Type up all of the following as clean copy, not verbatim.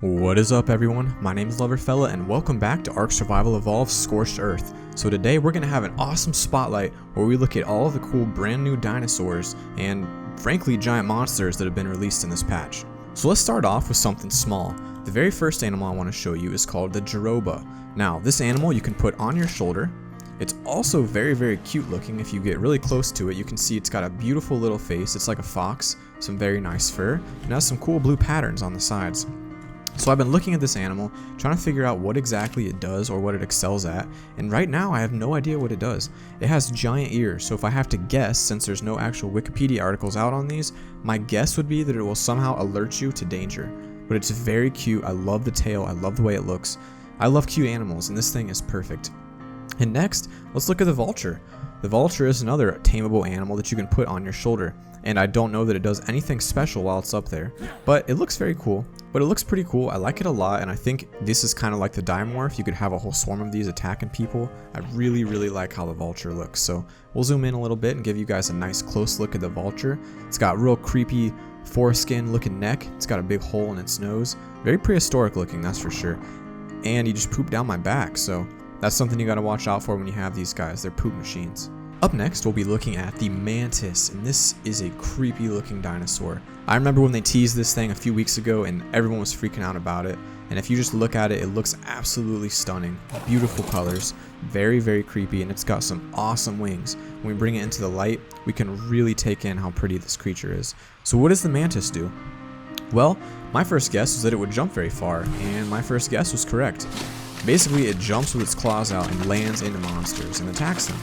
What is up everyone, my name is Loverfella and welcome back to Ark Survival Evolved Scorched Earth. So today we're going to have an awesome spotlight where we look at all of the cool brand new dinosaurs and frankly giant monsters that have been released in this patch. So let's start off with something small. The very first animal I want to show you is called the Jeroba. Now this animal you can put on your shoulder. It's also very cute looking. If you get really close to it, you can see it's got a beautiful little face. It's like a fox, some very nice fur, and has some cool blue patterns on the sides. So I've been looking at this animal, trying to figure out what exactly it does or what it excels at, and right now I have no idea what it does. It has giant ears, so if I have to guess, since there's no actual Wikipedia articles out on these, my guess would be that it will somehow alert you to danger. But it's very cute. I love the tail, I love the way it looks. I love cute animals, and this thing is perfect. And next, let's look at the vulture. The vulture is another tameable animal that you can put on your shoulder, and I don't know that it does anything special while it's up there, but it looks very cool. But it looks pretty cool. I like it a lot, and I think this is kind of like the dimorph. You could have a whole swarm of these attacking people. I really like how the vulture looks. So we'll zoom in a little bit and give you guys a nice close look at the vulture. It's got real creepy foreskin looking neck. It's got a big hole in its nose. Very prehistoric looking, that's for sure. And he just pooped down my back, so that's something you gotta watch out for when you have these guys. They're poop machines. Up next, we'll be looking at the Mantis, and this is a creepy looking dinosaur. I remember when they teased this thing a few weeks ago and everyone was freaking out about it. And if you just look at it, it looks absolutely stunning. Beautiful colors, very creepy, and it's got some awesome wings. When we bring it into the light, we can really take in how pretty this creature is. So what does the Mantis do? Well, my first guess was that it would jump very far, and my first guess was correct. Basically, it jumps with its claws out and lands into monsters and attacks them.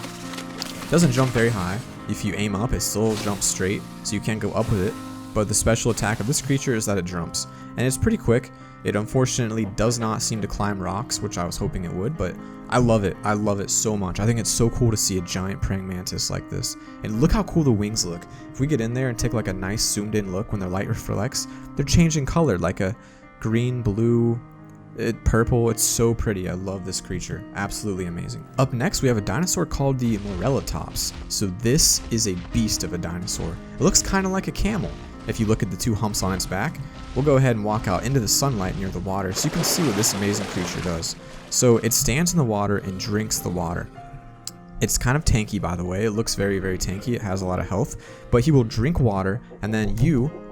It doesn't jump very high. If you aim up, it still jumps straight, so you can't go up with it. But the special attack of this creature is that it jumps, and it's pretty quick. It unfortunately does not seem to climb rocks, which I was hoping it would, but I love it. I love it so much. I think it's so cool to see a giant praying mantis like this. And look how cool the wings look. If we get in there and take like a nice zoomed in look when the light reflects, they're changing color like a green, blue, purple. It's so pretty. I love this creature. Absolutely amazing. Up next, we have a dinosaur called the Elulatops. So this is a beast of a dinosaur. It looks kind of like a camel. If you look at the two humps on its back, we'll go ahead and walk out into the sunlight near the water so you can see what this amazing creature does. So it stands in the water and drinks the water. It's kind of tanky, by the way. It looks very tanky. It has a lot of health, but he will drink water, and then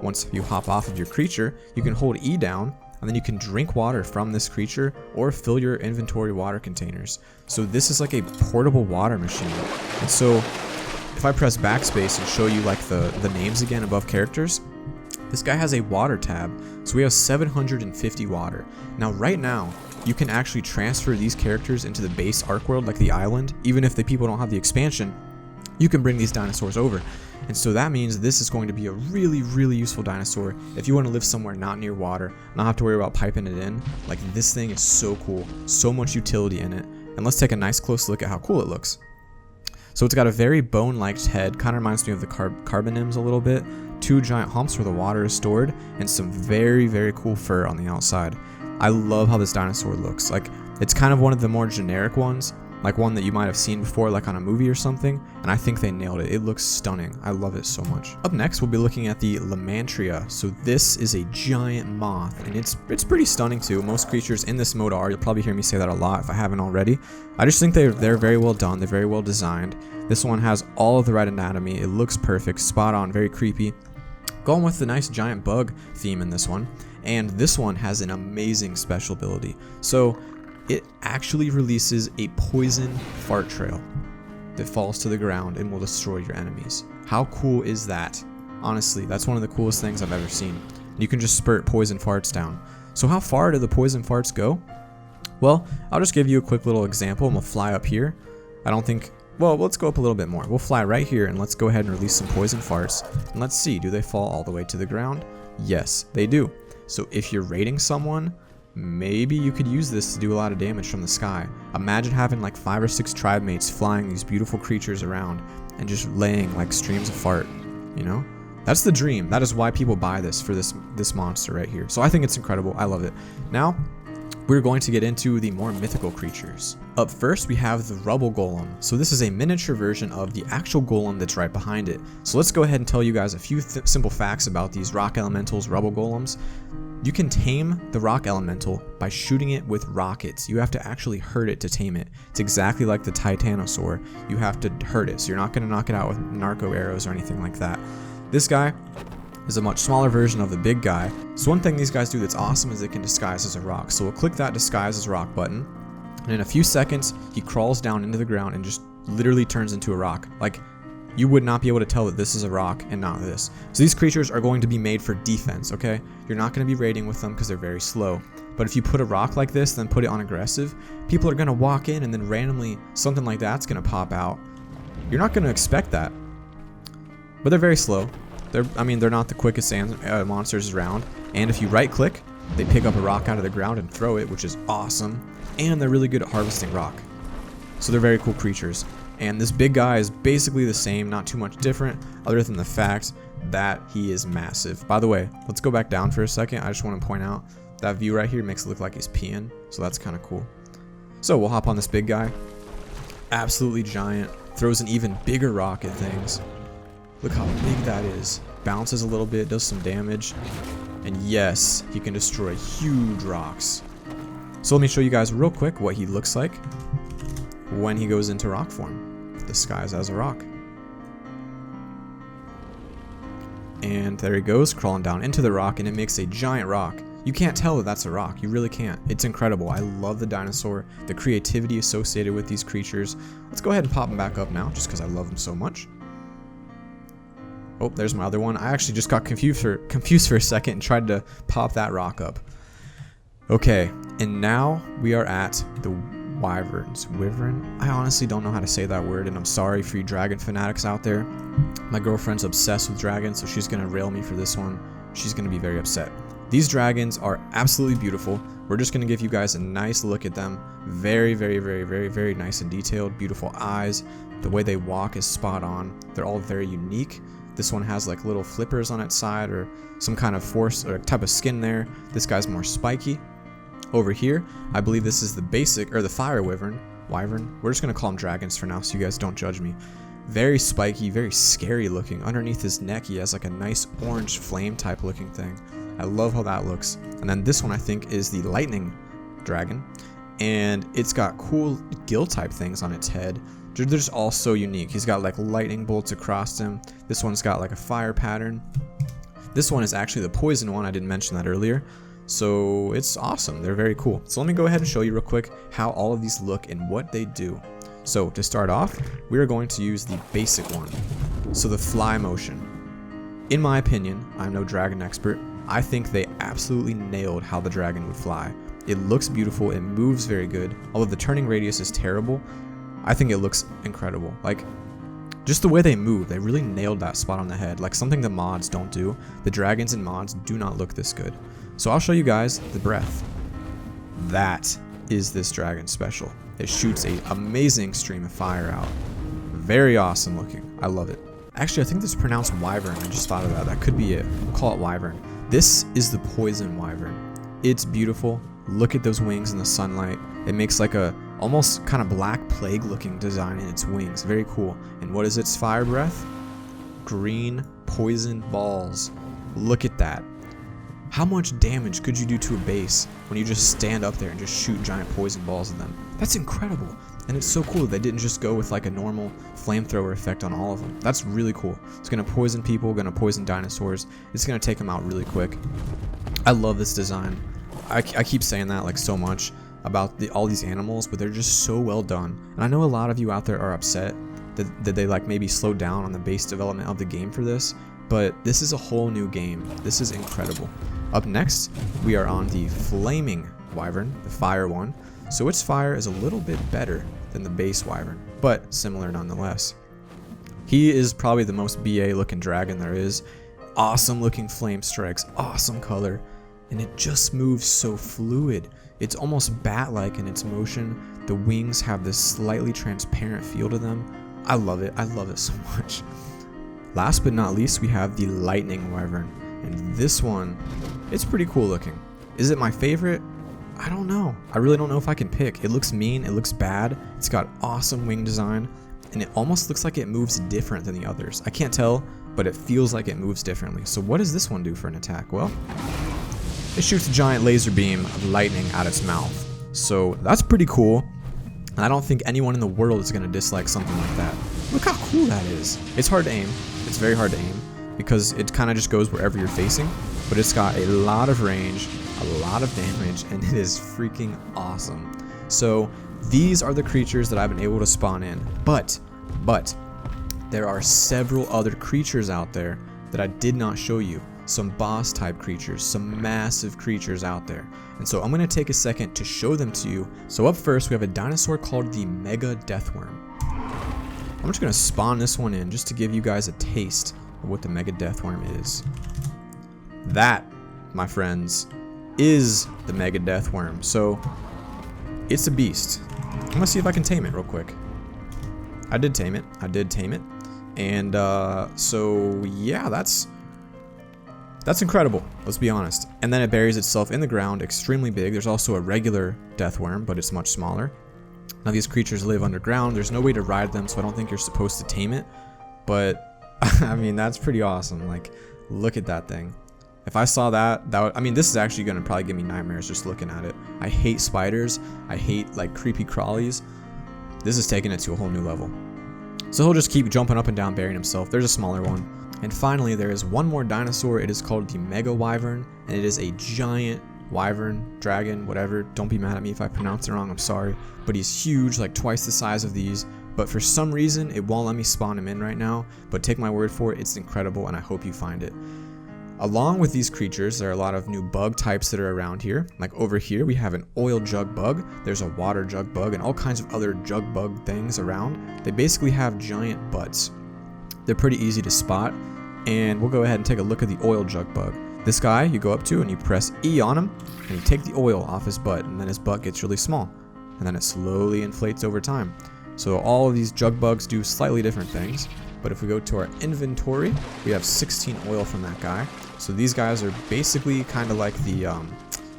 once you hop off of your creature, you can hold E down, and then you can drink water from this creature or fill your inventory water containers. So this is like a portable water machine. And so if I press backspace and show you like the names again above characters, this guy has a water tab. So we have 750 water. Now right now, you can actually transfer these characters into the base Ark world, like the island. Even if the people don't have the expansion, you can bring these dinosaurs over. And so that means this is going to be a really useful dinosaur if you want to live somewhere not near water, not have to worry about piping it in. Like, this thing is so cool, so much utility in it. And let's take a nice close look at how cool it looks. So it's got a very bone-like head, kind of reminds me of the carbonims a little bit, two giant humps where the water is stored, and some very cool fur on the outside. I love how this dinosaur looks. Like, it's kind of one of the more generic ones, like one that you might have seen before, like on a movie or something, and I think they nailed it. It looks stunning. I love it so much. Up next, we'll be looking at the Lamantria. So this is a giant moth, and it's pretty stunning too. Most creatures in this mode are. You'll probably hear me say that a lot if I haven't already. I just think they're very well done. They're very well designed. This one has all of the right anatomy. It looks perfect, spot on, very creepy. Going with the nice giant bug theme in this one. And this one has an amazing special ability. So it actually releases a poison fart trail that falls to the ground and will destroy your enemies. How cool is that? Honestly, that's one of the coolest things I've ever seen. You can just spurt poison farts down. So how far do the poison farts go? Well, I'll just give you a quick little example, and we'll fly up here. Well, let's go up a little bit more. We'll fly right here, and let's go ahead and release some poison farts. And let's see, do they fall all the way to the ground? Yes, they do. So if you're raiding someone, maybe you could use this to do a lot of damage from the sky. Imagine having like 5 or 6 tribe mates flying these beautiful creatures around and just laying like streams of fart, you know? That's the dream. That is why people buy this for this monster right here. So I think it's incredible. I love it. Now, we're going to get into the more mythical creatures. Up first, we have the rubble golem. So this is a miniature version of the actual golem that's right behind it. So let's go ahead and tell you guys a few simple facts about these rock elementals, rubble golems. You can tame the rock elemental by shooting it with rockets. You have to actually hurt it to tame it. It's exactly like the Titanosaur. You have to hurt it, so you're not going to knock it out with narco arrows or anything like that. This guy is a much smaller version of the big guy. So one thing these guys do that's awesome is they can disguise as a rock. So we'll click that disguise as rock button, and in a few seconds, he crawls down into the ground and just literally turns into a rock. Like, you would not be able to tell that this is a rock and not this. So these creatures are going to be made for defense, okay? You're not going to be raiding with them because they're very slow. But if you put a rock like this, then put it on aggressive, people are going to walk in and then randomly something like that's going to pop out. You're not going to expect that. But they're very slow. They're not the quickest monsters around. And if you right click, they pick up a rock out of the ground and throw it, which is awesome. And they're really good at harvesting rock. So they're very cool creatures. And this big guy is basically the same, not too much different, other than the fact that he is massive. By the way, let's go back down for a second. I just want to point out that view right here makes it look like he's peeing, so that's kind of cool. So we'll hop on this big guy. Absolutely giant. Throws an even bigger rock at things. Look how big that is. Bounces a little bit, does some damage. And yes, he can destroy huge rocks. So let me show you guys real quick what he looks like when he goes into rock form. Disguised as a rock. And there he goes, crawling down into the rock, and it makes a giant rock. You can't tell that that's a rock. You really can't. It's incredible. I love the dinosaur, the creativity associated with these creatures. Let's go ahead and pop them back up now, just because I love them so much. Oh, there's my other one. I actually just got confused for a second and tried to pop that rock up. Okay, and now we are at the Wyverns. Wyvern? I honestly don't know how to say that word, and I'm sorry for you dragon fanatics out there. My girlfriend's obsessed with dragons, so she's gonna rail me for this one. She's gonna be very upset. These dragons are absolutely beautiful. We're just gonna give you guys a nice look at them. Very, very, very, very, very nice and detailed. Beautiful eyes. The way they walk is spot on. They're all very unique. This one has like little flippers on its side, or some kind of force or type of skin there. This guy's more spiky. Over here, I believe this is the basic, or the fire wyvern. We're just going to call them dragons for now, so you guys don't judge me. Very spiky, very scary looking. Underneath his neck, he has like a nice orange flame type looking thing. I love how that looks. And then this one, I think, is the lightning dragon. And it's got cool gill type things on its head. They're just all so unique. He's got like lightning bolts across him. This one's got like a fire pattern. This one is actually the poison one. I didn't mention that earlier. So it's awesome. They're very cool. So let me go ahead and show you real quick how all of these look and what they do. So to start off, we are going to use the basic one. So the fly motion. In my opinion, I'm no dragon expert. I think they absolutely nailed how the dragon would fly. It looks beautiful. It moves very good. Although the turning radius is terrible, I think it looks incredible. Like, just the way they move, they really nailed that spot on the head. Like something the mods don't do. The dragons in mods do not look this good. So I'll show you guys the breath. That is this dragon special. It shoots an amazing stream of fire out. Very awesome looking. I love it. Actually, I think this is pronounced wyvern. I just thought of that. That could be it. We'll call it wyvern. This is the poison wyvern. It's beautiful. Look at those wings in the sunlight. It makes like a almost kind of black plague looking design in its wings. Very cool. And what is its fire breath? Green poison balls. Look at that. How much damage could you do to a base when you just stand up there and just shoot giant poison balls at them? That's incredible. And it's so cool that they didn't just go with like a normal flamethrower effect on all of them. That's really cool. It's going to poison people, going to poison dinosaurs. It's going to take them out really quick. I love this design. I keep saying that like so much about all these animals, but they're just so well done. And I know a lot of you out there are upset that they like maybe slowed down on the base development of the game for this, but this is a whole new game. This is incredible. Up next, we are on the flaming wyvern, the fire one. So its fire is a little bit better than the base wyvern, but similar nonetheless. He is probably the most BA looking dragon there is. Awesome looking flame strikes, awesome color, and it just moves so fluid. It's almost bat-like in its motion. The wings have this slightly transparent feel to them. I love it. I love it so much. Last but not least, we have the lightning wyvern. And this one, it's pretty cool looking. Is it my favorite? I don't know. I really don't know if I can pick. It looks mean. It looks bad. It's got awesome wing design. And it almost looks like it moves different than the others. I can't tell, but it feels like it moves differently. So what does this one do for an attack? Well, it shoots a giant laser beam of lightning out its mouth. So that's pretty cool. And I don't think anyone in the world is going to dislike something like that. Look how cool that is. It's hard to aim. It's very hard to aim because it kind of just goes wherever you're facing. But it's got a lot of range, a lot of damage, and it is freaking awesome. So these are the creatures that I've been able to spawn in. But there are several other creatures out there that I did not show you. Some boss type creatures, some massive creatures out there. And so I'm going to take a second to show them to you. So up first we have a dinosaur called the Mega Deathworm. I'm just going to spawn this one in just to give you guys a taste of what the Mega Deathworm is. That, my friends, is the Mega Deathworm. So it's a beast. I'm going to see if I can tame it real quick. I did tame it. And so yeah, that's incredible, let's be honest. And then it buries itself in the ground, extremely big. There's also a regular deathworm, but it's much smaller. Now these creatures live underground. There's no way to ride them, so I don't think you're supposed to tame it. But I mean, that's pretty awesome. Like, look at that thing. If I saw that would, I mean, this is actually gonna probably give me nightmares just looking at it. I hate spiders. I hate like creepy crawlies. This is taking it to a whole new level. So he'll just keep jumping up and down, burying himself. There's a smaller one. And finally, there is one more dinosaur. It is called the Mega Wyvern, and it is a giant wyvern, dragon, whatever. Don't be mad at me if I pronounce it wrong, I'm sorry. But he's huge, like twice the size of these. But for some reason, it won't let me spawn him in right now. But take my word for it, it's incredible, and I hope you find it. Along with these creatures, there are a lot of new bug types that are around here. Like over here, we have an oil jug bug, there's a water jug bug, and all kinds of other jug bug things around. They basically have giant butts. They're pretty easy to spot, and we'll go ahead and take a look at the oil jug bug. This guy, you go up to and you press E on him, and you take the oil off his butt, and then his butt gets really small, and then it slowly inflates over time. So all of these jug bugs do slightly different things, but if we go to our inventory, we have 16 oil from that guy. So these guys are basically kind of like the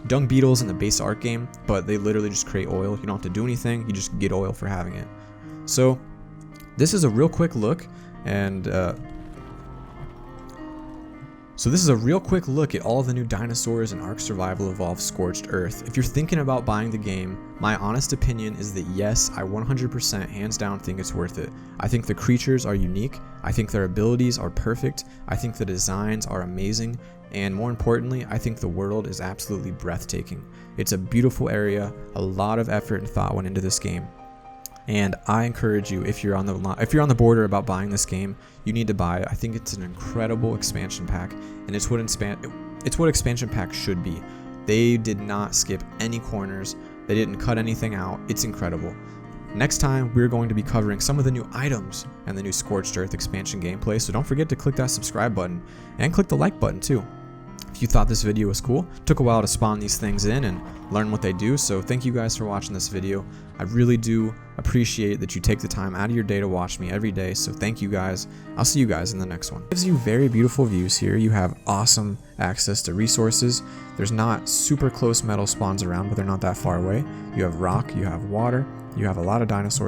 dung beetles in the base Ark game, but they literally just create oil. You don't have to do anything, you just get oil for having it. So this is a real quick look, and So this is a real quick look at all of the new dinosaurs in Ark Survival Evolved Scorched Earth. If you're thinking about buying the game, my honest opinion is that yes, I 100% hands down think it's worth it. I think the creatures are unique, I think their abilities are perfect, I think the designs are amazing, and more importantly, I think the world is absolutely breathtaking. It's a beautiful area, a lot of effort and thought went into this game. And I encourage you, if you're on the border about buying this game, you need to buy it. I think it's an incredible expansion pack, and it's what expansion packs should be. They did not skip any corners. They didn't cut anything out. It's incredible. Next time, we're going to be covering some of the new items and the new Scorched Earth expansion gameplay, so don't forget to click that subscribe button and click the like button too. If you thought this video was cool, it took a while to spawn these things in and learn what they do, so thank you guys for watching this video. I really do appreciate that you take the time out of your day to watch me every day, so thank you guys. I'll see you guys in the next one. It gives you very beautiful views here. You have awesome access to resources. There's not super close metal spawns around, but they're not that far away. You have rock, you have water, you have a lot of dinosaurs